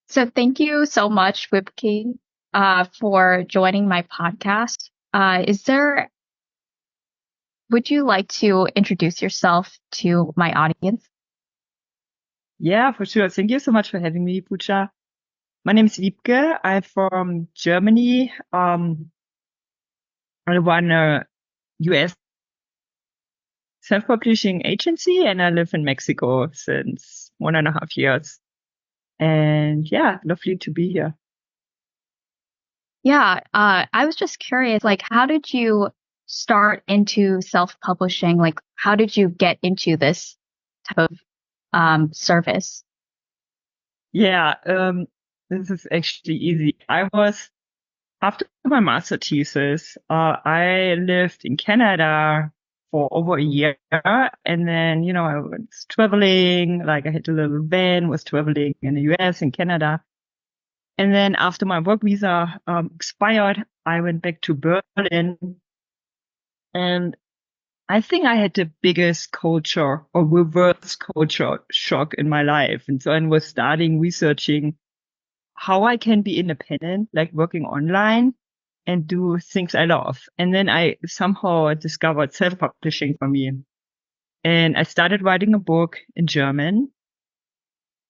So thank you so much, Wiebke, for joining my podcast. Would you like to introduce yourself to my audience? Yeah, for sure. Thank you so much for having me, Pucha. My name is Wiebke. I'm from Germany. I run a US self-publishing agency and I live in Mexico since 1.5 years. And yeah, lovely to be here. Yeah, I was just curious, like, how did you start into self-publishing? Like, how did you get into this type of service? Yeah, this is actually easy. After my master thesis, I lived in Canada for over a year. And then, I was traveling, like I had a little van, was traveling in the US and Canada. And then after my work visa expired, I went back to Berlin. And I think I had the biggest culture or reverse culture shock in my life. And so I was starting researching how I can be independent, like working online and do things I love. And then I somehow discovered self-publishing for me. And I started writing a book in German.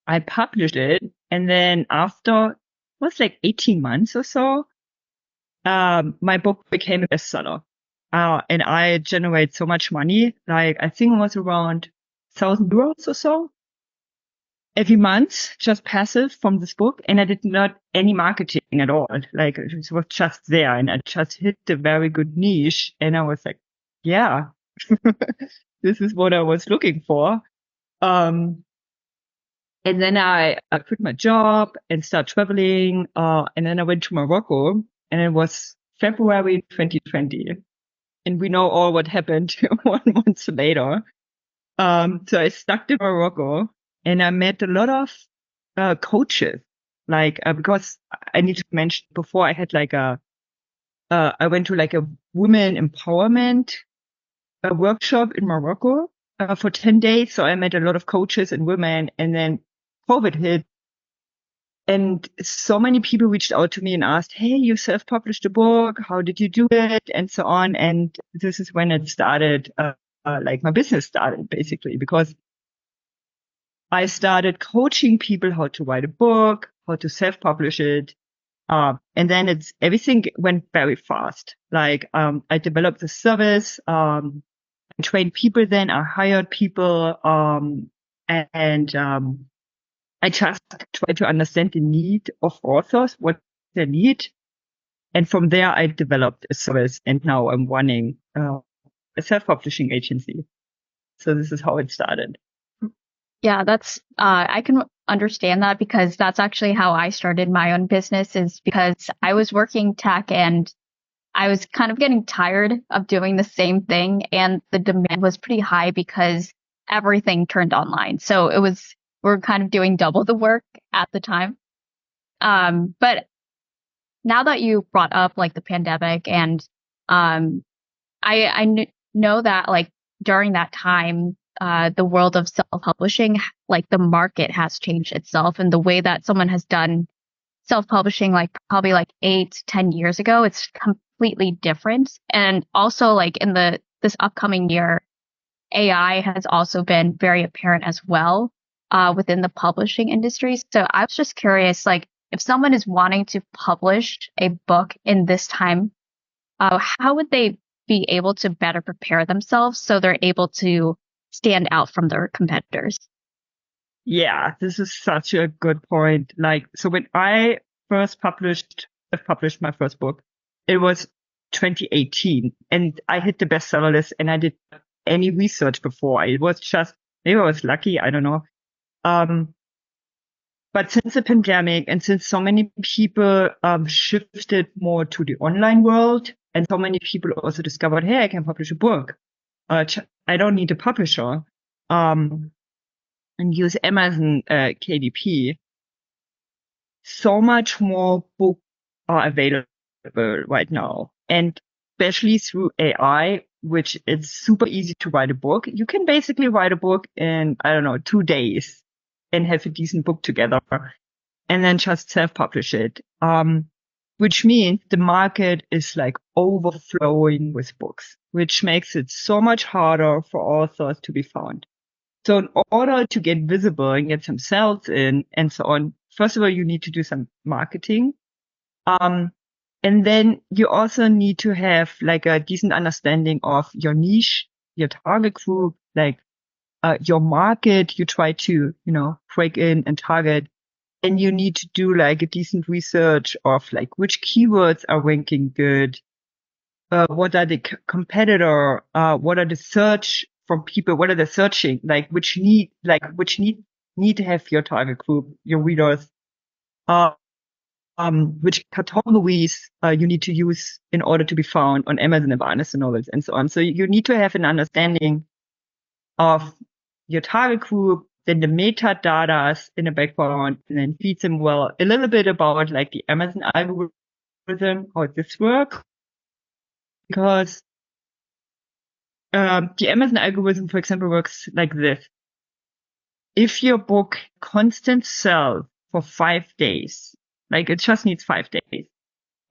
I published it. And then after, it was like 18 months or so, my book became a bestseller. And I generate so much money. Like I think it was around 1,000 euros or so every month, just passive from this book. And I did not any marketing at all. Like it was just there and I just hit the very good niche. And I was like, yeah, this is what I was looking for. Um, and then I quit my job and started traveling. And then I went to Morocco and it was February 2020. And we know all what happened 1 month later. So I stuck in Morocco and I met a lot of coaches. Like, because I need to mention before I had I went to like a women empowerment workshop in Morocco for 10 days. So I met a lot of coaches and women and then COVID hit and so many people reached out to me and asked, hey, you self-published a book. How did you do it? And so on. And this is when it started, like my business started basically because I started coaching people how to write a book, how to self-publish it. And then everything went very fast. Like, I developed the service, I trained people then, I hired people, and I just tried to understand the need of authors, what they need. And from there, I developed a service and now I'm running, a self-publishing agency. So this is how it started. Yeah, I can understand that because that's actually how I started my own business is because I was working tech and I was kind of getting tired of doing the same thing and the demand was pretty high because everything turned online. So we're kind of doing double the work at the time. But now that you brought up like the pandemic and um, know that like during that time, the world of self-publishing, like the market has changed itself and the way that someone has done self-publishing, like probably like 8, 10 years ago, it's completely different. And also like this upcoming year, AI has also been very apparent as well, within the publishing industry. So I was just curious, like if someone is wanting to publish a book in this time, how would they be able to better prepare themselves so they're able to stand out from their competitors? Yeah, this is such a good point. Like, so when I first published my first book, it was 2018 and I hit the bestseller list and I did any research before. It was just, maybe I was lucky. I don't know. Um, but since the pandemic and since so many people, shifted more to the online world and so many people also discovered, hey, I can publish a book. I don't need a publisher. Um, and use Amazon KDP, so much more books are available right now. And especially through AI, which it's super easy to write a book. You can basically write a book in, I don't know, 2 days and have a decent book together. and then just self-publish it. Which means the market is like overflowing with books, which makes it so much harder for authors to be found. So in order to get visible and get some sales in and so on, first of all, you need to do some marketing. And then you also need to have like a decent understanding of your niche, your target group, like your market you try to, break in and target. And you need to do like a decent research of like which keywords are ranking good, what are the competitor, what are the search from people, what are they searching, like which need to have your target group, your readers, uh, which categories you need to use in order to be found on Amazon and Barnes and Nobles and so on. So you need to have an understanding of your target group, then the metadata in the background, and then feed them well a little bit about like the Amazon algorithm, how this works, because the Amazon algorithm, for example, works like this. If your book constant sell for 5 days, like it just needs 5 days,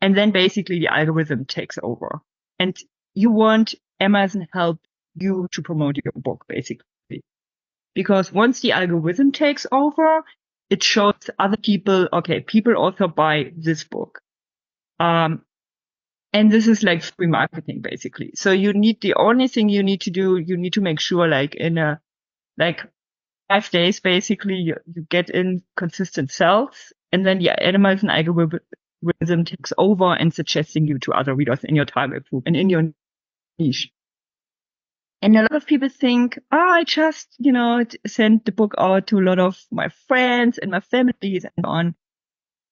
and then basically the algorithm takes over, and you want Amazon help you to promote your book, basically. Because once the algorithm takes over, it shows other people, okay, people also buy this book. And this is like free marketing, basically. So the only thing you need to do, you need to make sure like in like 5 days, basically you get in consistent sales, and then the Amazon algorithm takes over and suggesting you to other readers in your target group and in your niche. And a lot of people think, I just, send the book out to a lot of my friends and my families and so on.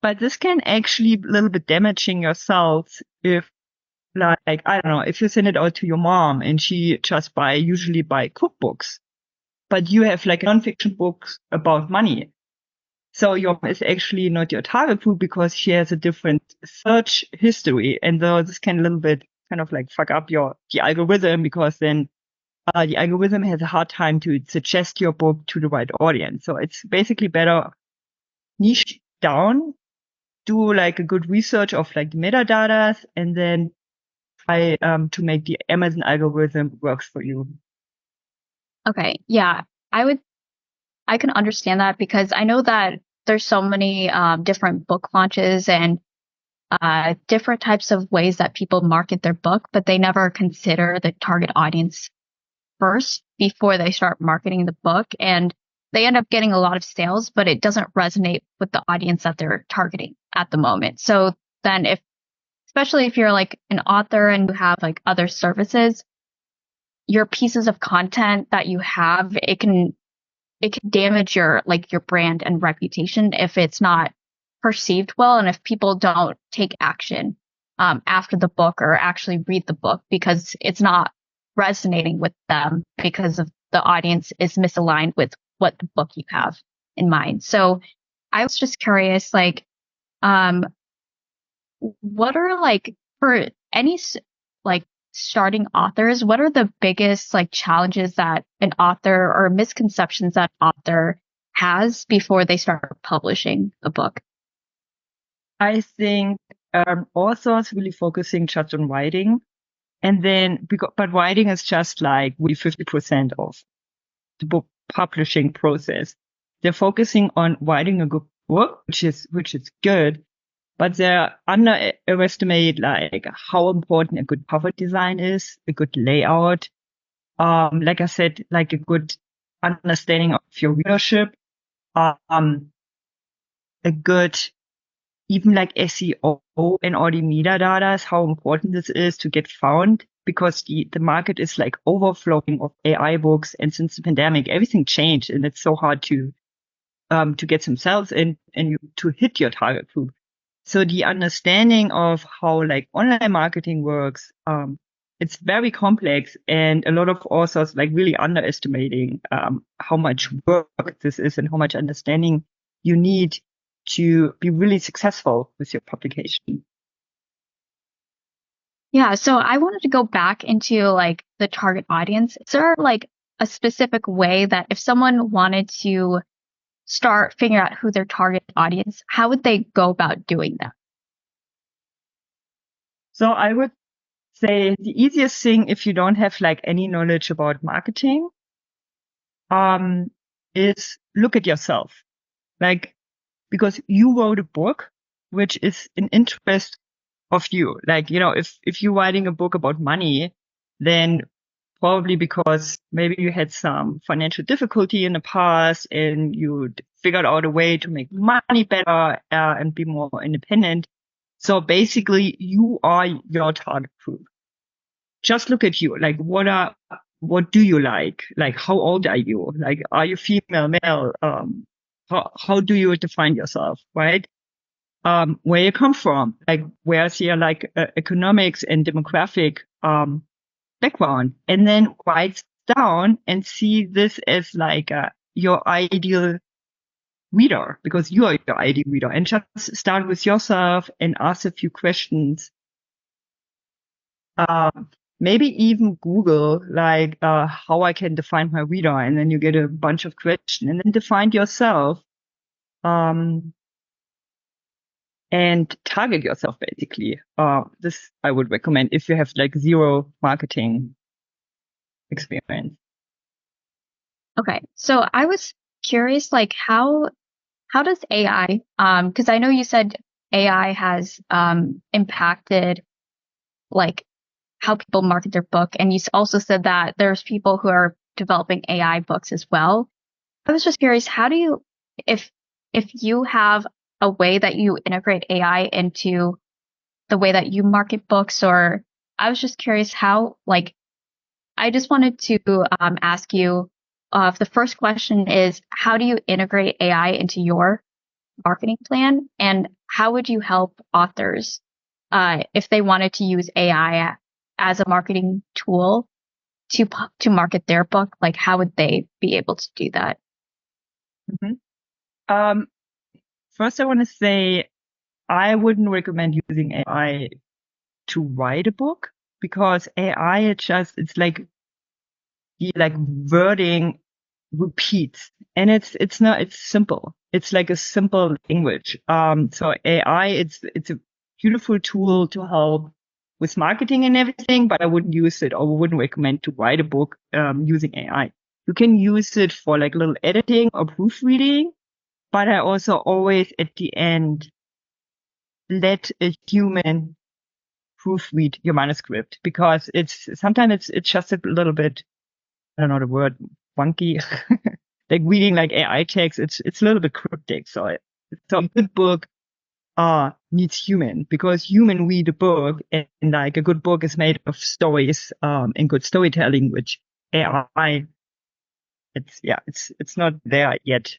But this can actually be a little bit damaging yourself if, like, I don't know, if you send it out to your mom and she just usually buy cookbooks, but you have like nonfiction books about money. So your mom is actually not your target group because she has a different search history. And so this can a little bit kind of like fuck up the algorithm, because then the algorithm has a hard time to suggest your book to the right audience. So it's basically better niche down, do like a good research of like the metadata, and then try to make the Amazon algorithm works for you. Okay. Yeah. I can understand that because I know that there's so many different book launches and different types of ways that people market their book, but they never consider the target audience first before they start marketing the book. And they end up getting a lot of sales, but it doesn't resonate with the audience that they're targeting at the moment. So then especially if you're like an author and you have like other services, your pieces of content that you have, it can damage your brand and reputation if it's not perceived well, and if people don't take action after the book or actually read the book because it's not resonating with them because of the audience is misaligned with what the book you have in mind. So I was just curious, like, what are like for any like starting authors, what are the biggest like challenges that an author or misconceptions that author has before they start publishing a book? I think authors really focusing just on writing, and then but writing is just like really 50% of the book publishing process. They're focusing on writing a good book, which is good, but they underestimate like how important a good cover design is, a good layout. Like I said, like a good understanding of your readership, a good even like SEO and all the metadata, how important this is to get found, because the market is like overflowing of AI books, and since the pandemic, everything changed, and it's so hard to get some sales in and to hit your target group. So the understanding of how like online marketing works, it's very complex, and a lot of authors like really underestimating how much work this is and how much understanding you need to be really successful with your publication. Yeah, so I wanted to go back into like the target audience. Is there like a specific way that if someone wanted to start figuring out who their target audience, how would they go about doing that? So I would say the easiest thing, if you don't have like any knowledge about marketing, is look at yourself. Like, because you wrote a book, which is an interest of you. Like, if you're writing a book about money, then probably because maybe you had some financial difficulty in the past and you figured out a way to make money better and be more independent. So basically you are your target group. Just look at you. Like, what do you like? Like, how old are you? Like, are you female, male? How do you define yourself? Right? Where you come from? Like, where's your like economics and demographic, background, and then write down and see this as like your ideal reader, because you are your ideal reader, and just start with yourself and ask a few questions. Maybe even Google like how I can define my reader, and then you get a bunch of questions, and then define yourself, and target yourself basically. This I would recommend if you have like zero marketing experience. Okay. So I was curious, like how does AI, because I know you said AI has impacted like how people market their book, and you also said that there's people who are developing AI books as well. I was just curious, how do you, if you have a way that you integrate AI into the way that you market books, or I was just curious how, like, I just wanted to ask you, the first question is, how do you integrate AI into your marketing plan, and how would you help authors if they wanted to use AI as a marketing tool to market their book? Like, how would they be able to do that? Mm-hmm. Um, First, I want to say I wouldn't recommend using AI to write a book, because AI, it's like the like wording repeats, and it's simple. It's like a simple language. So AI, it's a beautiful tool to help with marketing and everything, but I wouldn't use it, or wouldn't recommend to write a book using AI. You can use it for like little editing or proofreading, but I also always at the end let a human proofread your manuscript, because it's just a little bit, I don't know the word, funky. Like reading like AI text, it's a little bit cryptic. So a good book needs human, because human read a book, and like a good book is made of stories and good storytelling, which AI, it's not there yet.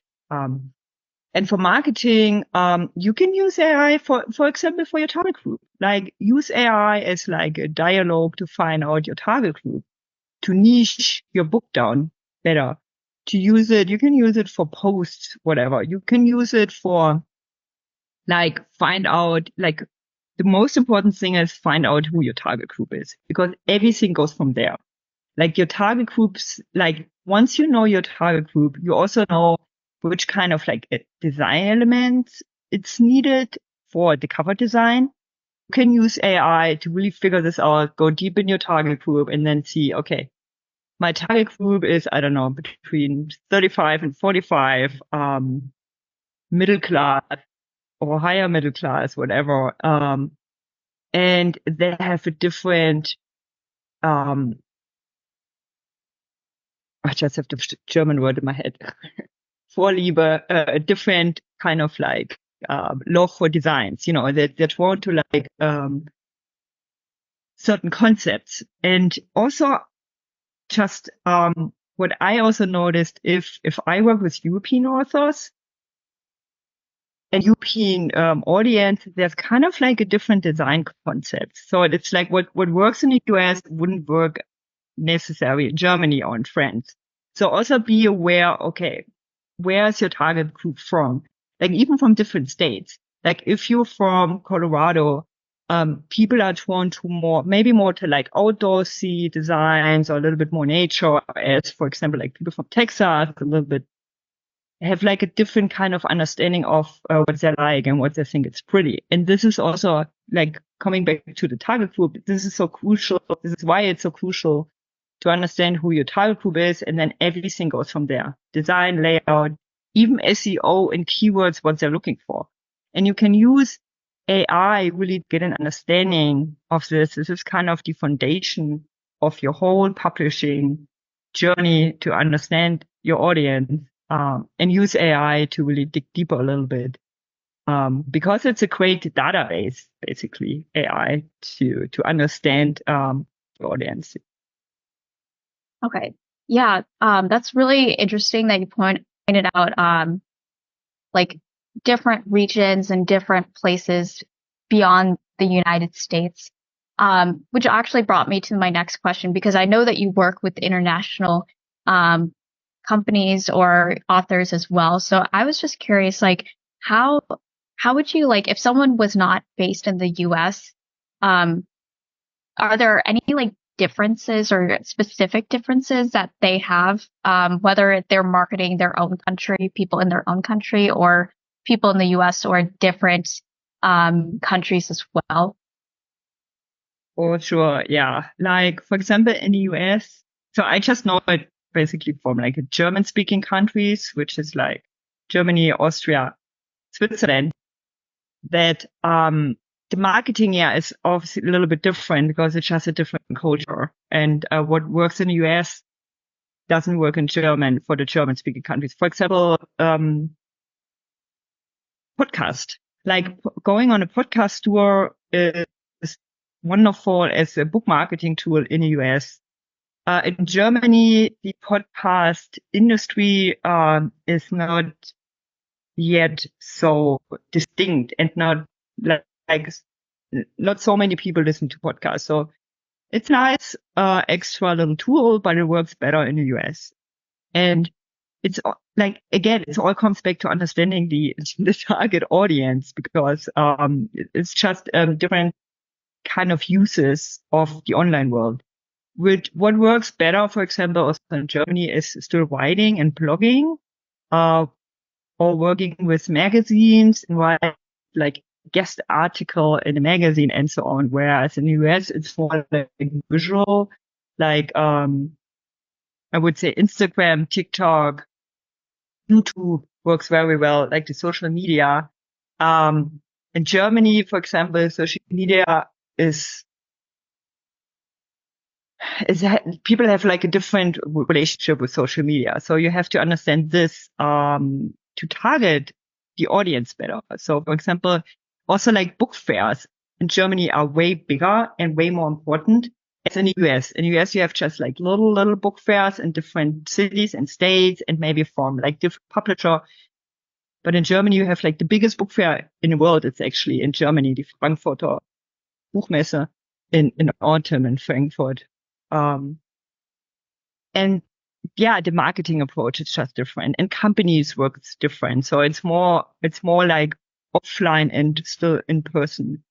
And for marketing, you can use AI for example, for your target group. Like, use AI as like a dialogue to find out your target group, to niche your book down better. You can use it for posts, whatever. You can use it for like find out, like the most important thing is find out who your target group is, because everything goes from there. Like, your target groups, like once you know your target group, you also know which kind of like design elements it's needed for the cover design. You can use AI to really figure this out, go deep in your target group, and then see, okay, my target group is, I don't know, between 35 and 45, middle class or higher middle class, whatever. And they have a different, I just have the German word in my head. Vorliebe, a different kind of like, love for designs, they're drawn to like, certain concepts. And also just, what I also noticed, if I work with European authors and European audience, there's kind of like a different design concept. So it's like what works in the US wouldn't work necessarily in Germany or in France. So also be aware, okay, where is your target group from? Like, even from different states. Like, if you're from Colorado, people are drawn to maybe more to like outdoorsy designs, or a little bit more nature, as for example, like people from Texas, a little bit have like a different kind of understanding of what they like and what they think is pretty. And this is also like coming back to the target group. This is so crucial. This is why it's so crucial to understand who your target group is. And then everything goes from there. Design, layout, even SEO and keywords, what they're looking for. And you can use AI really to get an understanding of this. This is kind of the foundation of your whole publishing journey to understand your audience, and use AI to really dig deeper a little bit. Because it's a great database, basically, AI to understand, the audience. Okay. Yeah. That's really interesting that you pointed out, like different regions and different places beyond the United States. Which actually brought me to my next question, because I know that you work with international, um, companies or authors as well. So I was just curious, like, how, how would you, like, if someone was not based in the US, um, are there any like differences or specific differences that they have, whether they're marketing their own country, people in their own country, or people in the US or different countries as well? For sure, yeah. Like, for example, in the US, so I just know it basically from like German speaking countries, which is like Germany, Austria, Switzerland, that the marketing, yeah, is obviously a little bit different because it's just a different culture. And what works in the US doesn't work in German for the German speaking countries. For example, podcast. Like going on a podcast tour is wonderful as a book marketing tool in the US. In Germany, the podcast industry is not yet so distinct and not like not so many people listen to podcasts. So it's nice, extra little tool, but it works better in the US. And it's like, again, it all comes back to understanding the target audience, because it's just different kind of uses of the online world. What works better, for example, also in Germany, is still writing and blogging, uh, or working with magazines and write like guest article in a magazine and so on. Whereas in the US, it's more like visual, like I would say Instagram, TikTok, YouTube works very well, like the social media. Um, in Germany, for example, social media is people have like a different relationship with social media. So you have to understand this, to target the audience better. So for example, also like book fairs in Germany are way bigger and way more important as in the US. In the US, you have just like little book fairs in different cities and states and maybe from like different publisher. But in Germany, you have like the biggest book fair in the world. It's actually in Germany, the Frankfurter Buchmesse in autumn in Frankfurt. Um, and yeah, the marketing approach is just different and companies work different. So it's more like offline and still in person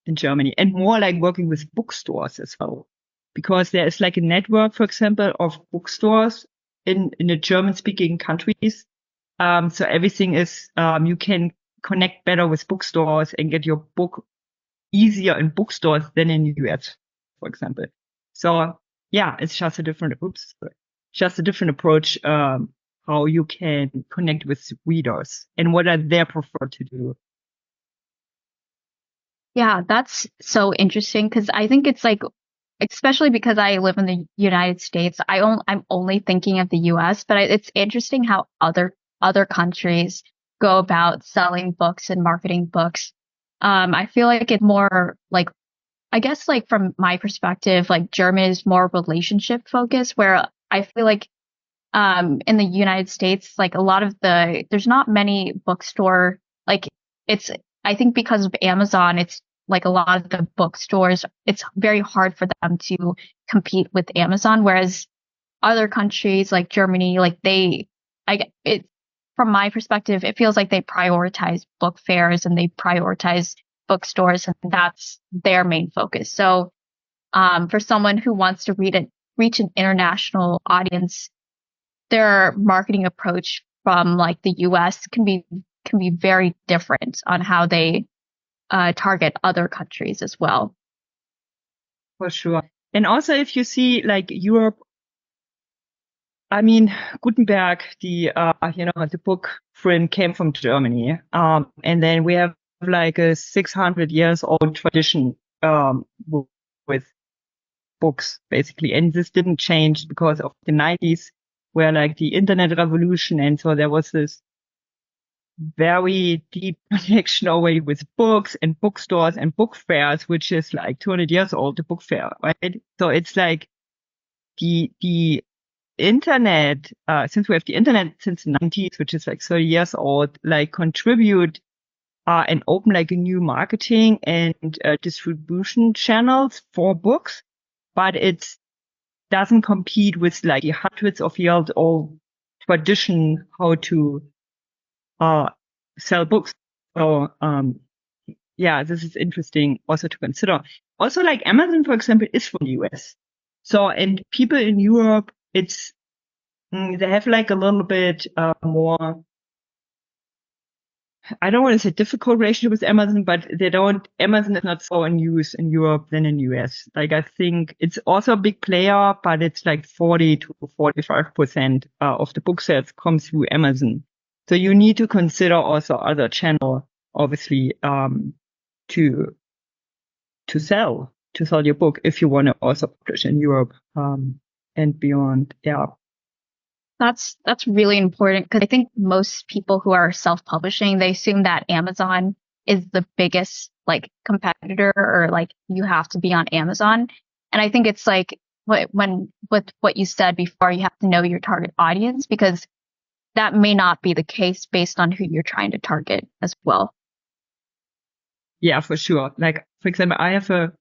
in Germany, and more like working with bookstores as well, because there is like a network, for example, of bookstores in the German speaking countries. So everything is, you can connect better with bookstores and get your book easier in bookstores than in the US, for example. So yeah, it's just a different approach, how you can connect with readers and what are their preferred to do. Yeah, that's so interesting because I think it's like, especially because I live in the United States, I'm only thinking of the US, but it's interesting how other countries go about selling books and marketing books. I feel like it's more like, I guess like from my perspective, like German is more relationship focused, where I feel like in the United States, like a lot of there's not many bookstore, like it's, I think because of Amazon, it's like a lot of the bookstores, it's very hard for them to compete with Amazon. Whereas other countries like Germany, like it, from my perspective, it feels like they prioritize book fairs and they prioritize bookstores, and that's their main focus. So, for someone who wants to reach an international audience, their marketing approach from like the US can be very different on how they target other countries as well. For sure. And also if you see like Europe, I mean, Gutenberg, the book print came from Germany. And then we have like a 600 years old tradition, with books basically. And this didn't change because of the 90s where like the internet revolution. And so there was this very deep connection already with books and bookstores and book fairs, which is like 200 years old, the book fair, right? So it's like the internet, since we have the internet since the 90s, which is like 30 years old, like contribute and open like a new marketing and distribution channels for books, but it doesn't compete with like the hundreds of years old tradition how to sell books. So yeah, this is interesting also to consider. Also, like Amazon, for example, is from the US. So, and people in Europe, they have like a little bit more, I don't want to say difficult relationship with Amazon, but Amazon is not so in use in Europe than in US. Like I think it's also a big player, but it's like 40 to 45% of the book sales come through Amazon. So you need to consider also other channel, obviously, to sell your book if you want to also publish in Europe, and beyond. Yeah. That's really important because I think most people who are self-publishing, they assume that Amazon is the biggest like competitor or like you have to be on Amazon. And I think it's like when with what you said before, you have to know your target audience because that may not be the case based on who you're trying to target as well. Yeah, for sure. Like, for example, I have a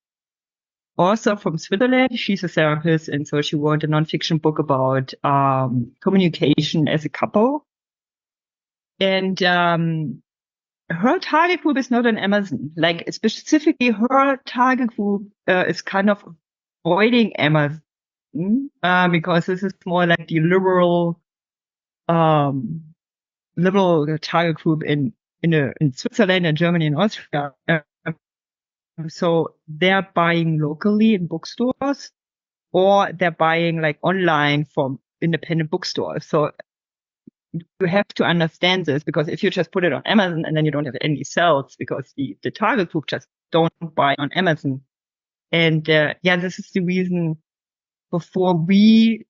author from Switzerland. She's a therapist, and so she wrote a nonfiction book about communication as a couple. And her target group is not on Amazon. Like specifically, her target group is kind of avoiding Amazon because this is more like the liberal target group in Switzerland and Germany and Austria. So they're buying locally in bookstores, or they're buying like online from independent bookstores. So you have to understand this, because if you just put it on Amazon and then you don't have any sales because the target group just don't buy on Amazon. And yeah, this is the reason before we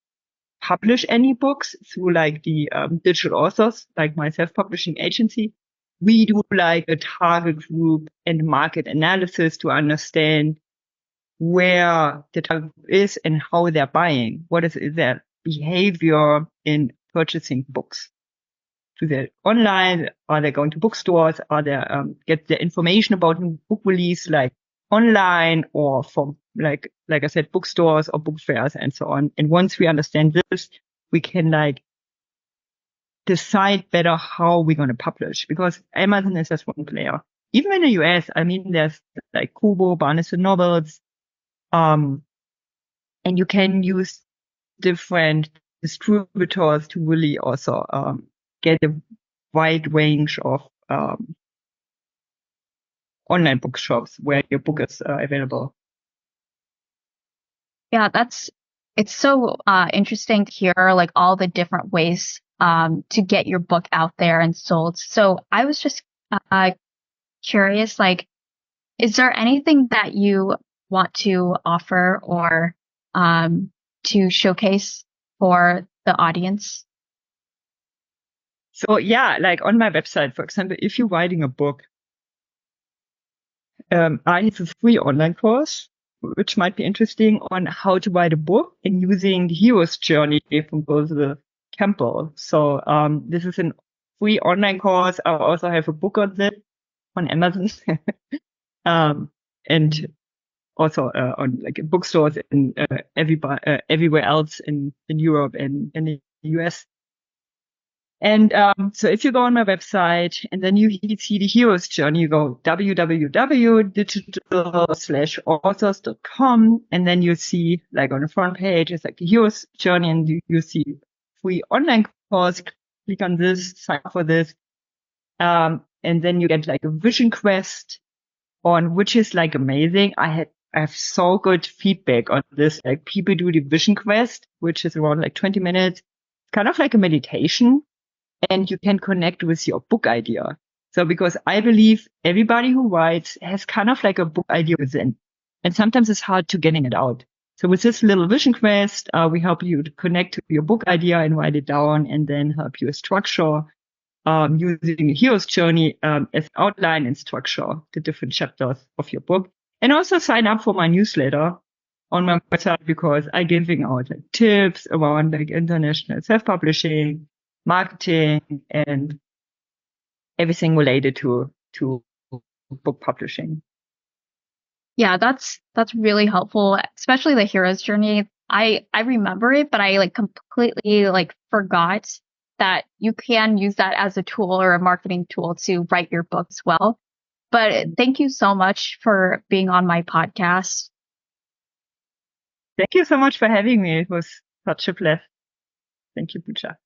publish any books through like the digital authors, like my self-publishing agency, we do like a target group and market analysis to understand where the target group is and how they're buying. What is their behavior in purchasing books? Do they online? Are they going to bookstores? Are they get their information about new book release like online or from like I said, bookstores or book fairs and so on? And once we understand this, we can like decide better how we're going to publish, because Amazon is just one player. Even in the US, I mean, there's like Kobo, Barnes and Nobles, and you can use different distributors to really also get a wide range of online bookshops where your book is available. Yeah, it's so interesting to hear like all the different ways to get your book out there and sold. So I was just curious, like, is there anything that you want to offer or to showcase for the audience? So yeah, like on my website, for example, if you're writing a book, I have a free online course, which might be interesting, on how to write a book and using the hero's journey from Ursula Campbell. So this is a free online course. I also have a book on this on Amazon, and also on like bookstores in everywhere else in Europe and in the US. And so if you go on my website and then you see the hero's journey, you go www.digital/authors.com, and then you see like on the front page, it's like the hero's journey, and you see free online course. click on this, sign up for this. And then you get like a vision quest on, which is like amazing. I have so good feedback on this. Like people do the vision quest, which is around like 20 minutes, kind of like a meditation, and you can connect with your book idea. So because I believe everybody who writes has kind of like a book idea within, and sometimes it's hard to getting it out. So with this little vision quest, we help you to connect to your book idea and write it down, and then help you structure using a hero's journey as outline and structure the different chapters of your book. And also sign up for my newsletter on my website, because I'm giving out like tips around like international self-publishing, marketing, and everything related to book publishing. Yeah, that's really helpful, especially the hero's journey. I remember it, but I like completely like forgot that you can use that as a tool or a marketing tool to write your book as well. But thank you so much for being on my podcast. Thank you so much for having me. It was such a pleasure. Thank you, Puja.